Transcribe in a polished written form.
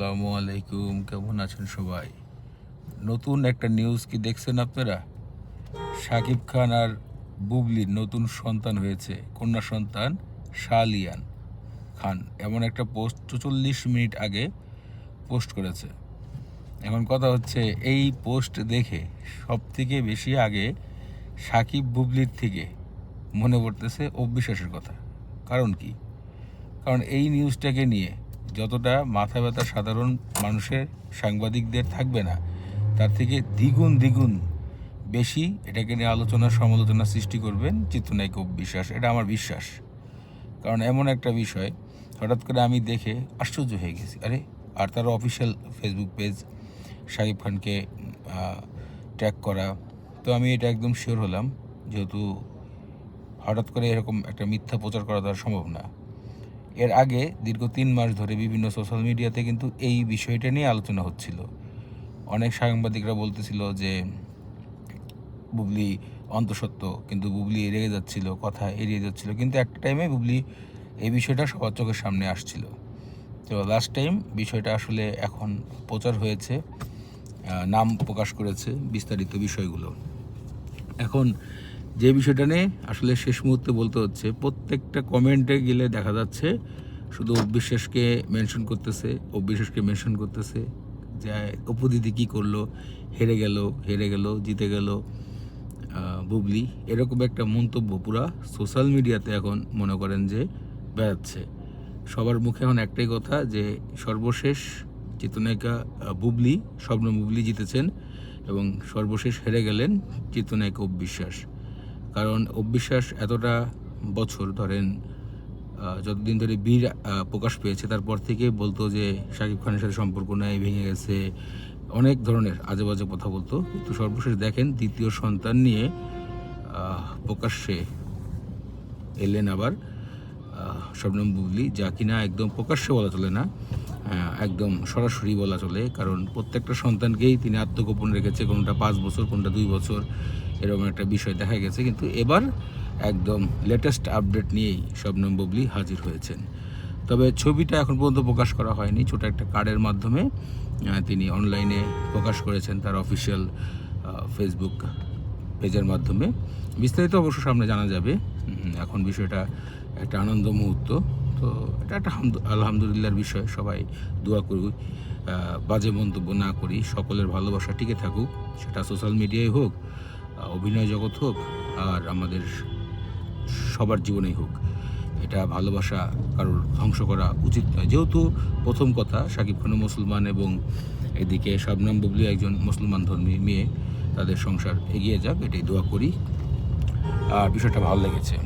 আসসালামু আলাইকুম, কেমন আছেন সবাই? নতুন একটা নিউজ কি দেখছেন আপনারা? শাকিব খান আর বুবলির নতুন সন্তান হয়েছে, কন্যা সন্তান শালিয়ান খান। এমন একটা পোস্ট ৪৪ মিনিট আগে পোস্ট করেছে। এখন কথা হচ্ছে, এই পোস্ট দেখে সব থেকে বেশি আগে শাকিব বুবলির থেকে মনে পড়তেছে অবিশ্বাসের কথা। কারণ কি? কারণ এই নিউজটাকে নিয়ে যতটা মাথা ব্যথা সাধারণ মানুষের, সাংবাদিকদের থাকবে না, তার থেকে দ্বিগুণ বেশি এটাকে নিয়ে আলোচনা সমালোচনা সৃষ্টি করবেন চিত্রনায়ক বিশ্বাস। এটা আমার বিশ্বাস। কারণ এমন একটা বিষয় হঠাৎ করে আমি দেখে আশ্চর্য হয়ে গেছি। আরে, আর তার অফিসিয়াল ফেসবুক পেজ শাকিব খানকে ট্যাগ করা, তো আমি এটা একদম শিওর হলাম, যেহেতু হঠাৎ করে এরকম একটা মিথ্যা প্রচার করা দেওয়া সম্ভব না। এর আগে দীর্ঘ 3 মাস ধরে বিভিন্ন সোশ্যাল মিডিয়াতে কিন্তু এই বিষয়টা নিয়ে আলোচনা হচ্ছিল। অনেক সাংবাদিকরা বলতেছিল যে বুবলি অন্তঃসত্ত্বা, কিন্তু বুবলি রেগে যাচ্ছিল, কথা এড়িয়ে যাচ্ছিল, কিন্তু একটা টাইমে বুবলি এই বিষয়টা সবার চোখের সামনে আসছিল। তো লাস্ট টাইম বিষয়টা আসলে এখন প্রচার হয়েছে, নাম প্রকাশ করেছে, বিস্তারিত বিষয়গুলো। এখন যে বিষয়টা নিয়ে আসলে শেষ মুহূর্তে বলতে হচ্ছে, প্রত্যেকটা কমেন্টে গেলে দেখা যাচ্ছে শুধু অবিশ্বাসকে মেনশন করতেছে যে অপু দিদি কী করলো, হেরে গেল, জিতে গেল বুবলি, এরকম একটা মন্তব্য পুরা সোশ্যাল মিডিয়াতে এখন মনে করেন যে বেড়াচ্ছে। সবার মুখে এখন একটাই কথা, যে সর্বশেষ চিত্রনায়িকা বুবলি, শবনম বুবলি জিতেছেন এবং সর্বশেষ হেরে গেলেন চিত্রনায়িকা অবিশ্বাস। কারণ অবিশ্বাস এতটা বছর ধরেন, যতদিন ধরে বীর প্রকাশ পেয়েছে তারপর থেকে বলতো যে শাকিব খানের সাথে সম্পর্ক নাই, ভেঙে গেছে, অনেক ধরনের আজে বাজে কথা বলতো। কিন্তু সর্বশেষ দেখেন দ্বিতীয় সন্তান নিয়ে প্রকাশ্যে এলেন আবার শবনম বুবলি, যা কিনা একদম প্রকাশ্যে বলা চলে না, একদম সরাসরি বলা চলে। কারণ প্রত্যেকটা সন্তানকেই তিনি আত্মগোপন রেখেছে, কোনটা 5 বছর, কোনটা 2 বছর, এরকম একটা বিষয় দেখা গেছে। কিন্তু এবার একদম লেটেস্ট আপডেট নিয়েই শবনম বুবলি হাজির হয়েছেন। তবে ছবিটা এখন পর্যন্ত প্রকাশ করা হয়নি, ছোটো একটা কার্ডের মাধ্যমে তিনি অনলাইনে প্রকাশ করেছেন তার অফিসিয়াল ফেসবুক পেজের মাধ্যমে। বিস্তারিত অবশ্য সামনে জানা যাবে। এখন বিষয়টা একটা আনন্দ মুহূর্ত, তো এটা একটা আলহামদুলিল্লাহর বিষয়। সবাই দোয়া করি, বাজে মন্তব্য না করি, সকলের ভালোবাসা টিকে থাকুক, সেটা সোশ্যাল মিডিয়ায় হোক, অভিনয় জগৎ হোক, আর আমাদের সবার জীবনেই হোক। এটা ভালোবাসা কারোর ধ্বংস করা উচিত নয়। যেহেতু প্রথম কথা, শাকিব খানও মুসলমান এবং এদিকে শবনম বুবলি একজন মুসলমান ধর্মী মেয়ে, তাদের সংসার এগিয়ে যাক, এটাই দোয়া করি। আর বিষয়টা ভালো লেগেছে।